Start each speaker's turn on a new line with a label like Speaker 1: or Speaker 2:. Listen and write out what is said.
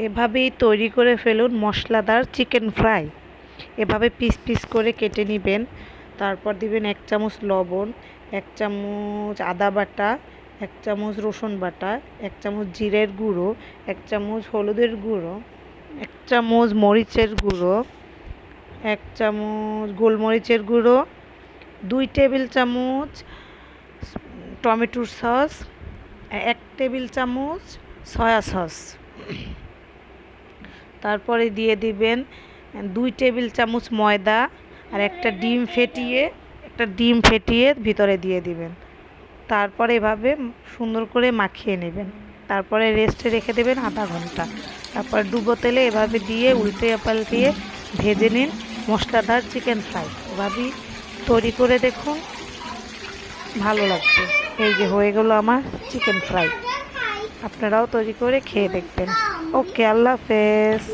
Speaker 1: এভাবেই তৈরি করে ফেলুন মশলাদার চিকেন ফ্রাই। এভাবে পিস পিস করে কেটে নেবেন। তারপর দিবেন 1 চামচ লবণ, 1 চামচ আদা বাটা, 1 চামচ রসুন বাটা, 1 চামচ জিরের গুঁড়ো, 1 চামচ হলুদের গুঁড়ো, 1 চামচ মরিচের গুঁড়ো, 1 চামচ গোলমরিচের গুঁড়ো, 2 টেবিল চামচ টমেটোর সস, 1 টেবিল চামচ সয়া সস। তারপরে দিয়ে দিবেন 2 টেবিল চামচ ময়দা আর একটা ডিম ফেটিয়ে ভিতরে দিয়ে দিবেন। তারপরে এভাবে সুন্দর করে মাখিয়ে নেবেন। তারপরে রেস্টে রেখে দেবেন আধা ঘন্টা। তারপর ডুবো তেলে এভাবে দিয়ে উল্টে পাল্টিয়ে ভেজে নিন মশলাদার চিকেন ফ্রাই। এভাবেই তৈরি করে দেখুন, ভালো লাগবে। এই যে হয়ে গেল আমার চিকেন ফ্রাই। আপনারাও তৈরি করে খেয়ে দেখবেন। ওকে, আল্লাহ হাফেজ।